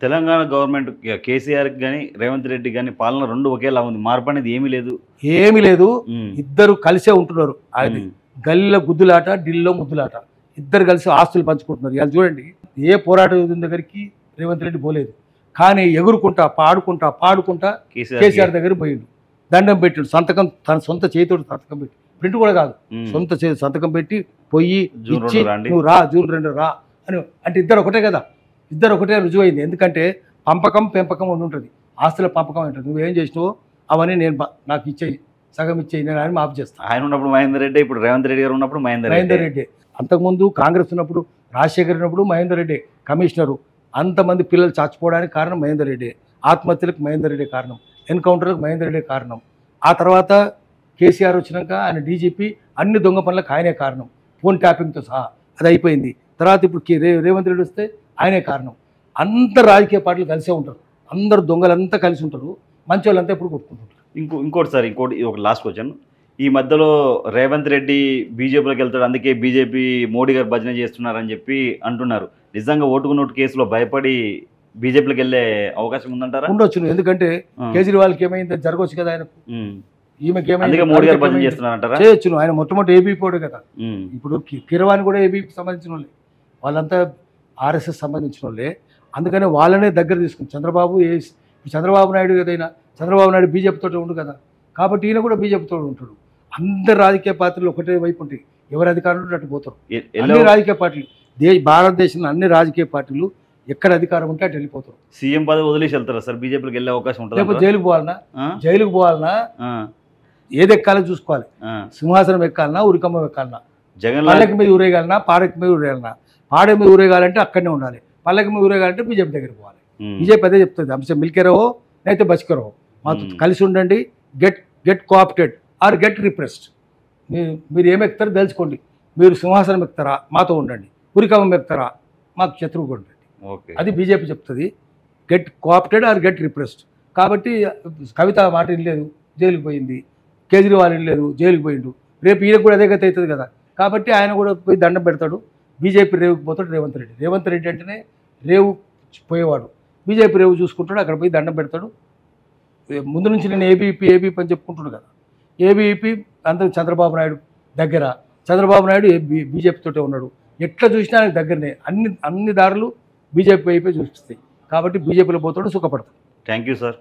Telangana government కేసీఆర్‌కి గాని, రేవంత్ రెడ్డికి గాని పాలన 2 ఒకేలా ఉంది. మార్పనేది ఏమీ లేదు. ఏమీ లేదు. హ్మ్. ఇద్దరు కలిసే ఉంటున్నారు. అది హ్మ్. గల్లీలో గుద్దులాట, ఢిల్లీలో ముద్దులాట. ఇద్దరు కలిసి ఆస్తులు పంచుకుంటున్నారు. ఇవాళ చూడండి, ఏ పోరాట యోధుని దగ్గరికి రేవంత్ రెడ్డి పోలేదు. కానీ ఎగురుకుంటా, పాడుకుంటా కేసీఆర్ దగ్గర పోయిండు. దండం పెట్టిండు. సంతకం తన సొంత చేతితో సంతకం పెట్టి, ప్రింట్ కూడా కాదు, హ్మ్. సొంత సంతకం పెట్టి పొయ్యి జూన్ ఇచ్చి 2 రాండి. నువ్వు రా, జూన్ 2 రా అని. అంటే ఇద్దరు ఒకటే కదా, ఇద్దరు ఒకటే రుజువైంది. ఎందుకంటే పెంపకం అని ఉంటుంది, ఆస్తుల పంపకం ఉంటుంది. నువ్వేం చేసినావో అవన్నీ నేను నాకు ఇచ్చేయి, సగం ఇచ్చేయి, నేను అని మాఫ్ చేస్తాను. ఆయన ఉన్నప్పుడు మహేందర్ రెడ్డి, ఇప్పుడు రేవంత్ రెడ్డి గారు ఉన్నప్పుడు మహేందర్ రెడ్డి. అంతకుముందు కాంగ్రెస్ ఉన్నప్పుడు, రాజశేఖర్ ఉన్నప్పుడు మహేందర్ రెడ్డి కమిషనరు. అంతమంది పిల్లలు చచ్చిపోవడానికి కారణం మహేందర్ రెడ్డి, ఆత్మహత్యలకు మహేందర్ రెడ్డి కారణం, ఎన్కౌంటర్లకు మహేందర్ రెడ్డి కారణం. ఆ తర్వాత కేసీఆర్ వచ్చినాక ఆయన డీజీపీ, అన్ని దొంగ పనులకు ఆయనే కారణం, ఫోన్ ట్యాపింగ్తో సహా. అది అయిపోయింది. తర్వాత ఇప్పుడు రేవంత్ రెడ్డి వస్తే ఆయనే కారణం. అందరు రాజకీయ పార్టీలు కలిసే ఉంటారు, అందరు దొంగలంతా కలిసి ఉంటారు, మంచి వాళ్ళంతా ఎప్పుడు కొట్టుకుంటుంటారు. ఇంకోటి ఒక లాస్ట్ క్వశ్చన్. ఈ మధ్యలో రేవంత్ రెడ్డి బీజేపీలోకి వెళ్తాడు, అందుకే బీజేపీ మోడీ గారు భజన చేస్తున్నారని చెప్పి అంటున్నారు. నిజంగా ఓటుకు నోటు కేసులో భయపడి బీజేపీలోకి వెళ్ళే అవకాశం ఉందంటారా? ఉండొచ్చు. ఎందుకంటే కేజ్రీవాల్కి ఏమైంది జరగవచ్చు కదా, ఆయనకు ఈమెకి అందుకే మోడీ గారు భజన చేస్తున్నారంటారా? చేయొచ్చును. ఆయన మొట్టమొదటి ఏబీ పోడు కదా. ఇప్పుడు కిరవాణి కూడా ఏబీకి సంబంధించిన వాళ్ళే, వాళ్ళంతా ఆర్ఎస్ఎస్ సంబంధించిన వాళ్ళే. అందుకని వాళ్ళనే దగ్గర తీసుకుని చంద్రబాబు నాయుడు ఏదైనా, చంద్రబాబు నాయుడు బీజేపీతో ఉండు కదా, కాబట్టి ఈయన కూడా బీజేపీతో ఉంటాడు. అందరు రాజకీయ పార్టీలు ఒకటే వైపు ఉంటాయి, ఎవరు అధికారంలో అటు పోతారు. అన్ని రాజకీయ పార్టీలు, భారతదేశంలో అన్ని రాజకీయ పార్టీలు ఎక్కడ అధికారం ఉంటే అటు వెళ్ళిపోతారు. సీఎం పదవి వదిలేసి వెళ్తారా సార్? బీజేపీకి వెళ్ళే అవకాశం ఉంటుంది? లేకపోతే జైలుకు పోవాలన్నా ఏది ఎక్కాలో చూసుకోవాలి. సింహాసనం ఎక్కాలన్నా, ఉరికమ్మ ఎక్కాలన్నా, పల్లకి మీద ఊరేగాలన్నా, పాడకి మీద ఊరేగాలన్నా. పాడ మీద ఊరేగాలంటే అక్కడనే ఉండాలి, పల్లకి మీద ఊరేగాలంటే బీజేపీ దగ్గరికి పోవాలి. బీజేపీ అదే చెప్తుంది, అంశం మిల్కెరవో అయితే బస్కెరవో, మాతో కలిసి ఉండండి, get coopted or get repressed. మీరు ఏమి ఎక్కుతారో తెలుసుకోండి. మీరు సింహాసనం ఎక్కుతారా, మాతో ఉండండి, ఉరికమ్మ ఎక్కుతారా, మాకు శత్రువుగా ఉండండి. అది బీజేపీ చెప్తుంది, get coopted or get repressed. కాబట్టి కవిత మాట వినలేదు, జైలుకి పోయింది. కేజ్రీవాల్ వినలేదు, జైలుకి పోయిండు. రేపు ఈయనకు కూడా అదే గతి అవుతుంది కదా. కాబట్టి ఆయన కూడా పోయి దండం పెడతాడు. బీజేపీ రేవుకి పోతాడు రేవంత్ రెడ్డి అంటేనే రేవు పోయేవాడు. బీజేపీ రేవు చూసుకుంటాడు, అక్కడ పోయి దండం పెడతాడు. ముందు నుంచి నేను ఏబీపీ అని చెప్పుకుంటున్నాడు కదా. ఏబీపీ అందరూ చంద్రబాబు నాయుడు దగ్గర, చంద్రబాబు నాయుడు బీజేపీతోటే ఉన్నాడు. ఎట్లా చూసినా ఆయన దగ్గరనే, అన్ని దారులు బీజేపీ వైపే చూపిస్తాయి. కాబట్టి బీజేపీలో పోతాడు, సుఖపడతాడు. Thank you sir.